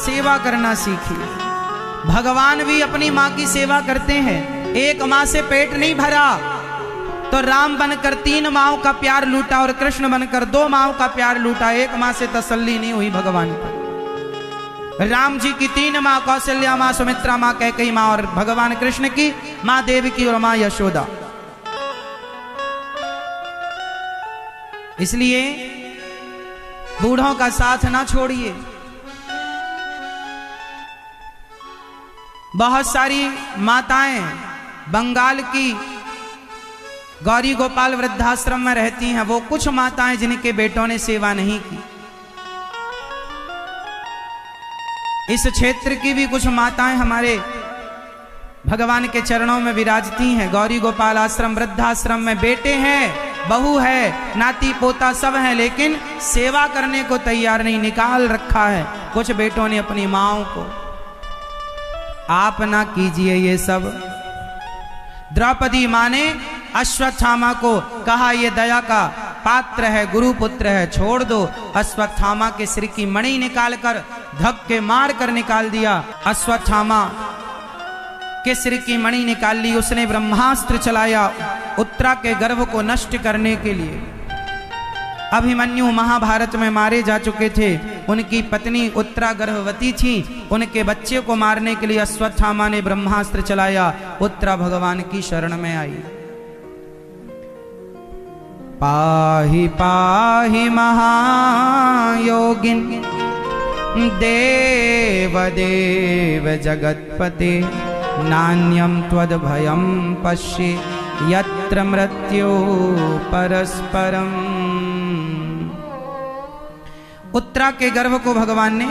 सेवा करना सीखिए। भगवान भी अपनी माँ की सेवा करते हैं। एक माँ से पेट नहीं भरा तो राम बनकर 3 माँओं का प्यार लूटा और कृष्ण बनकर 2 माँओं का प्यार लूटा। एक माँ से तसल्ली नहीं हुई भगवान को। राम जी की 3 माँ, कौशल्या माँ, सुमित्रा माँ, कैकेयी माँ, और भगवान कृष्ण की माँ देवकी और माँ यशोदा। इसलिए बूढ़ों का साथ ना छोड़िए। बहुत सारी माताएं बंगाल की गौरी गोपाल वृद्धाश्रम में रहती हैं। वो कुछ माताएं जिनके बेटों ने सेवा नहीं की। इस क्षेत्र की भी कुछ माताएं हमारे भगवान के चरणों में विराजती हैं। गौरी गोपाल आश्रम वृद्धाश्रम में बेटे हैं, बहू है, नाती पोता सब हैं, लेकिन सेवा करने को तैयार नहीं। निकाल रखा है कुछ बेटों ने अपनी माँओं को। आप ना कीजिए ये सब। द्रौपदी माँ ने अश्वत्थामा को कहा ये दया का पात्र है, गुरुपुत्र है, छोड़ दो। अश्वत्थामा के सिर की मणि निकालकर धक्के मार कर निकाल दिया। अश्वत्थामा के सिर की मणि निकाल ली। उसने ब्रह्मास्त्र चलाया उत्तरा के गर्भ को नष्ट करने के लिए। अभिमन्यु महाभारत में मारे जा चुके थे। उनकी पत्नी उत्तरा गर्भवती थी। उनके बच्चे को मारने के लिए अश्वत्थामा ने ब्रह्मास्त्र चलाया। उत्तरा भगवान की शरण में आई। पाहि पाहि महायोगिन देव देव जगत्पते नान्यं त्वद्भयं पश्ये यत्र मृत्यो परस्परम। उत्तरा के गर्भ को भगवान ने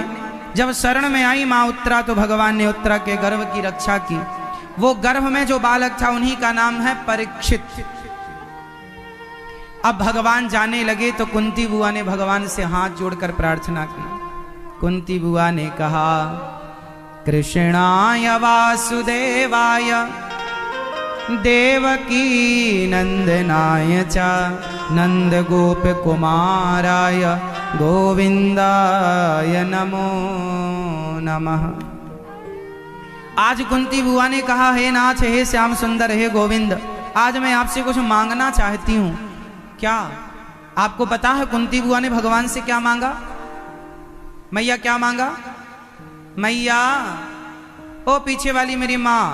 जब शरण में आई माँ उत्तरा, तो भगवान ने उत्तरा के गर्भ की रक्षा की। वो गर्भ में जो बालक था उन्हीं का नाम है परीक्षित। अब भगवान जाने लगे तो कुंती बुआ ने भगवान से हाथ जोड़कर प्रार्थना की। कुंती बुआ ने कहा कृष्णाय वासुदेवाय देवकी नंदनाय च नंद गोप कुमाराय गोविंदाय नमो नमः। आज कुंती बुआ ने कहा हे नाथ, हे श्याम सुंदर, हे गोविंद, आज मैं आपसे कुछ मांगना चाहती हूँ। क्या आपको पता है कुंती बुआ ने भगवान से क्या मांगा? मैया क्या मांगा? मैया ओ पीछे वाली मेरी माँ,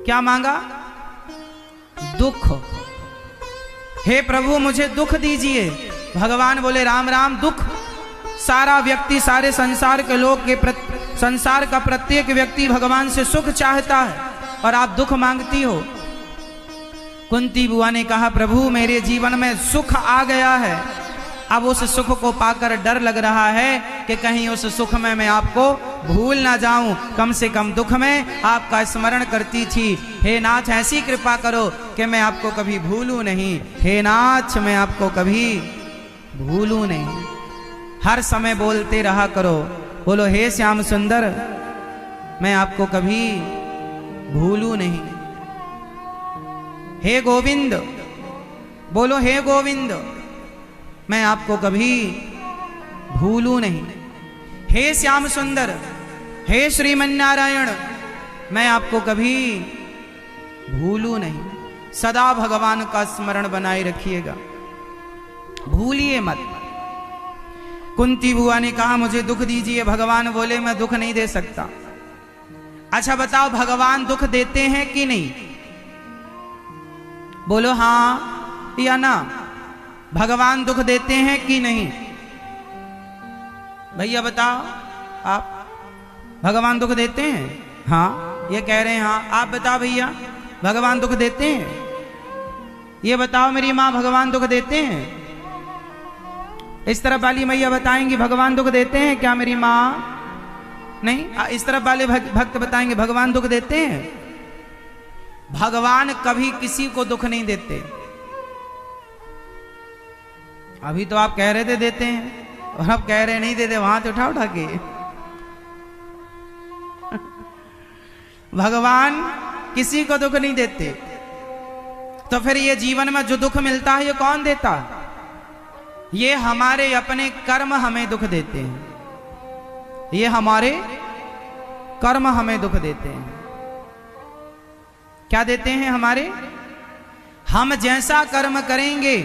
क्या मांगा? दुख। हे प्रभु मुझे दुख दीजिए। भगवान बोले राम राम, दुख सारा व्यक्ति, सारे संसार के लोग के संसार का प्रत्येक व्यक्ति भगवान से सुख चाहता है और आप दुख मांगती हो। कुंती बुआ ने कहा प्रभु मेरे जीवन में सुख आ गया है, अब उस सुख को पाकर डर लग रहा है कि कहीं उस सुख में मैं आपको भूल ना जाऊं। कम से कम दुख में आपका स्मरण करती थी। हे नाथ ऐसी कृपा करो कि मैं आपको कभी भूलूं नहीं। हे नाथ मैं आपको कभी भूलूं नहीं। हर समय बोलते रहा करो, बोलो हे श्याम सुंदर मैं आपको कभी भूलूं नहीं। हे गोविंद बोलो, हे गोविंद मैं आपको कभी भूलूं नहीं। हे श्याम सुंदर, हे श्रीमन्नारायण मैं आपको कभी भूलूं नहीं। सदा भगवान का स्मरण बनाए रखिएगा, भूलिए मत। कुंती बुआ ने कहा मुझे दुख दीजिए। भगवान बोले मैं दुख नहीं दे सकता। अच्छा बताओ भगवान दुख देते हैं कि नहीं? बोलो हाँ या ना। भगवान दुख देते हैं कि नहीं? भैया बताओ आप, भगवान दुख देते हैं? हाँ ये कह रहे हैं हाँ। आप बताओ भैया भगवान दुख देते हैं? ये बताओ मेरी माँ भगवान दुख देते हैं? इस तरफ वाली मैया बताएंगी भगवान दुख देते हैं क्या मेरी माँ? नहीं। इस तरफ वाले भक्त बताएंगे भगवान दुख देते हैं। भगवान कभी किसी को दुख नहीं देते। अभी तो आप कह रहे थे देते हैं और अब कह रहे नहीं देते। वहां तो उठा के भगवान किसी को दुख नहीं देते। तो फिर ये जीवन में जो दुख मिलता है ये कौन देता? ये हमारे अपने कर्म हमें दुख देते हैं। ये हमारे कर्म हमें दुख देते हैं। क्या देते हैं? हमारे, हम जैसा कर्म करेंगे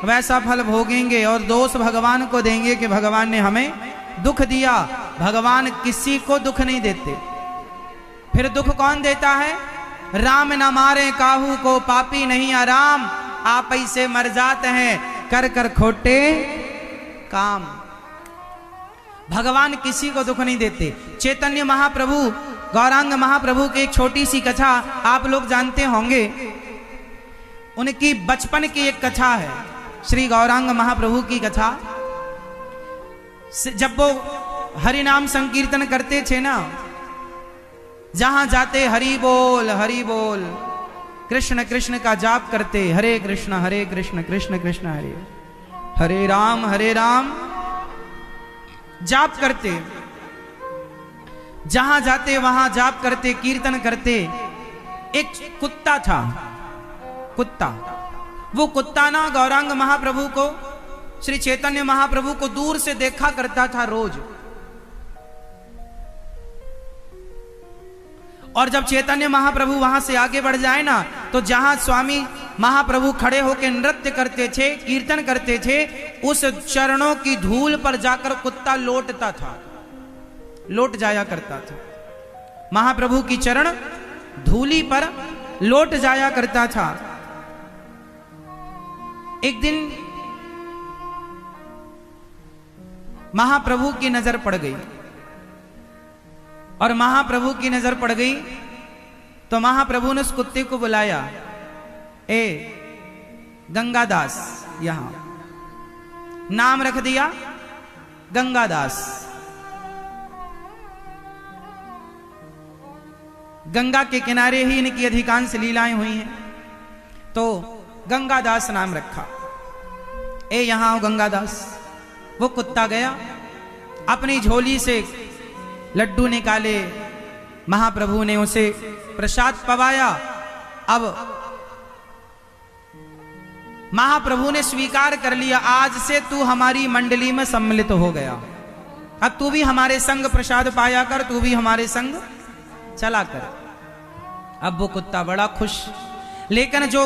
वैसा फल भोगेंगे, और दोष भगवान को देंगे कि भगवान ने हमें दुख दिया। भगवान किसी को दुख नहीं देते। फिर दुख कौन देता है? राम न मारे काहू को, पापी नहीं आराम, आप ऐसे मर जाते हैं कर कर खोटे काम। भगवान किसी को दुख नहीं देते। चैतन्य महाप्रभु, गौरांग महाप्रभु की एक छोटी सी कथा आप लोग जानते होंगे। उनकी बचपन की एक कथा है, श्री गौरांग महाप्रभु की कथा। जब वो हरि नाम संकीर्तन करते थे ना, जहां जाते हरि बोल कृष्ण कृष्ण का जाप करते, हरे कृष्ण कृष्ण कृष्ण हरे राम जाप करते। जहां जाते वहां जाप करते, कीर्तन करते। एक कुत्ता था, कुत्ता। वो कुत्ता ना गौरांग महाप्रभु को, श्री चैतन्य महाप्रभु को दूर से देखा करता था रोज। और जब चैतन्य महाप्रभु वहां से आगे बढ़ जाए ना, तो जहां स्वामी महाप्रभु खड़े होकर नृत्य करते थे, कीर्तन करते थे, उस चरणों की धूल पर जाकर कुत्ता लौटता था, लौट जाया करता था। महाप्रभु की चरण धूली पर लौट जाया करता था। एक दिन महाप्रभु की नजर पड़ गई, और महाप्रभु की नजर पड़ गई तो महाप्रभु ने उस कुत्ते को बुलाया, ए गंगादास। यहां नाम रख दिया गंगादास। गंगा के किनारे ही इनकी अधिकांश लीलाएं हुई हैं, तो गंगादास नाम रखा। ए यहां आओ गंगादास। वो कुत्ता गया, अपनी झोली से लड्डू निकाले, महाप्रभु ने उसे प्रसाद पवाया। अब महाप्रभु ने स्वीकार कर लिया, आज से तू हमारी मंडली में सम्मिलित हो गया, अब तू भी हमारे संग प्रसाद पाया कर, तू भी हमारे संग चला कर। अब वो कुत्ता बड़ा खुश। लेकिन जो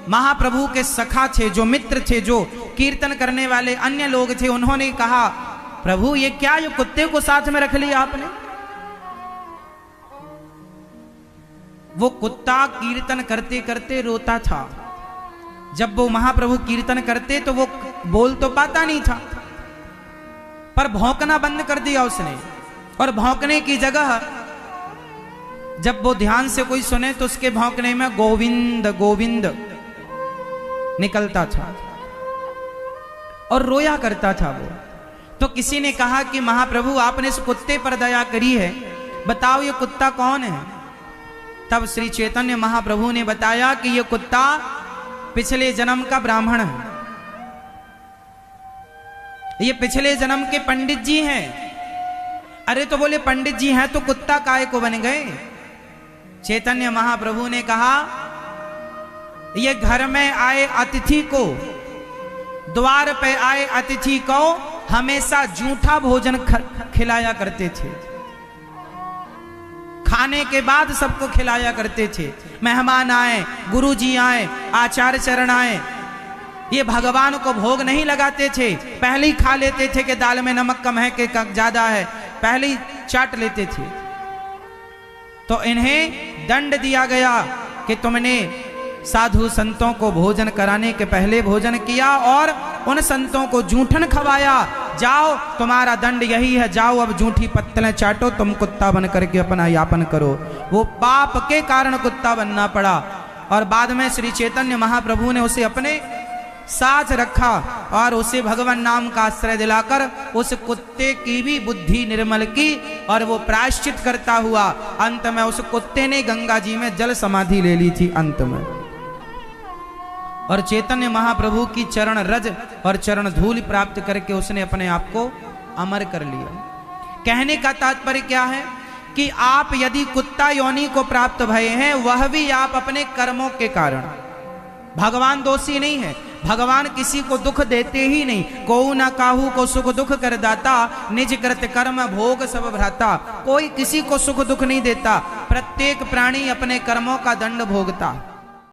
महाप्रभु के सखा थे, जो मित्र थे, जो कीर्तन करने वाले अन्य लोग थे, उन्होंने कहा, प्रभु ये क्या, ये कुत्ते को साथ में रख लिया आपने? वो कुत्ता कीर्तन करते करते रोता था। जब वो महाप्रभु कीर्तन करते तो वो बोल तो पाता नहीं था, पर भौंकना बंद कर दिया उसने। और भौंकने की जगह जब वो ध्यान से कोई सुने तो उसके भौंकने में गोविंद गोविंद निकलता था और रोया करता था वो। तो किसी ने कहा कि महाप्रभु आपने इस कुत्ते पर दया करी है, बताओ ये कुत्ता कौन है? तब श्री चैतन्य महाप्रभु ने बताया कि ये कुत्ता पिछले जन्म का ब्राह्मण है, ये पिछले जन्म के पंडित जी हैं। अरे तो बोले पंडित जी हैं तो कुत्ता काय को बन गए? चैतन्य महाप्रभु ने कहा, ये घर में आए अतिथि को, द्वार पे आए अतिथि को हमेशा जूठा भोजन खिलाया करते थे। खाने के बाद सबको खिलाया करते थे। मेहमान आए, गुरुजी आए, आचार्य चरण आए, ये भगवान को भोग नहीं लगाते थे, पहले ही खा लेते थे कि दाल में नमक कम है कि ज्यादा है, पहले ही चाट लेते थे। तो इन्हें दंड दिया गया कि तुमने साधु संतों को भोजन कराने के पहले भोजन किया और उन संतों को जूठन खवाया। जाओ, तुम्हारा दंड यही है, जाओ अब जूठी पत्तलें चाटो, तुम कुत्ता बन करके अपना यापन करो। वो पाप के कारण कुत्ता बनना पड़ा। और बाद में श्री चैतन्य महाप्रभु ने उसे अपने साथ रखा और उसे भगवान नाम का आश्रय दिलाकर उस कुत्ते की भी बुद्धि निर्मल की और वो प्रायश्चित करता हुआ अंत में उस कुत्ते ने गंगा जी में जल समाधि ले ली थी अंत में। और चैतन्य महाप्रभु की चरण रज और चरण धूल प्राप्त करके उसने अपने आप को अमर कर लिया। कहने का तात्पर्य क्या है कि आप यदि कुत्ता योनि को प्राप्त भये हैं, वह भी आप अपने कर्मों के कारण, भगवान दोषी नहीं है, भगवान किसी को दुख देते ही नहीं। कोऊ न काहू को सुख दुख कर दाता, निज कृत कर्म भोग सब भ्राता। कोई किसी को सुख दुख नहीं देता, प्रत्येक प्राणी अपने कर्मों का दंड भोगता।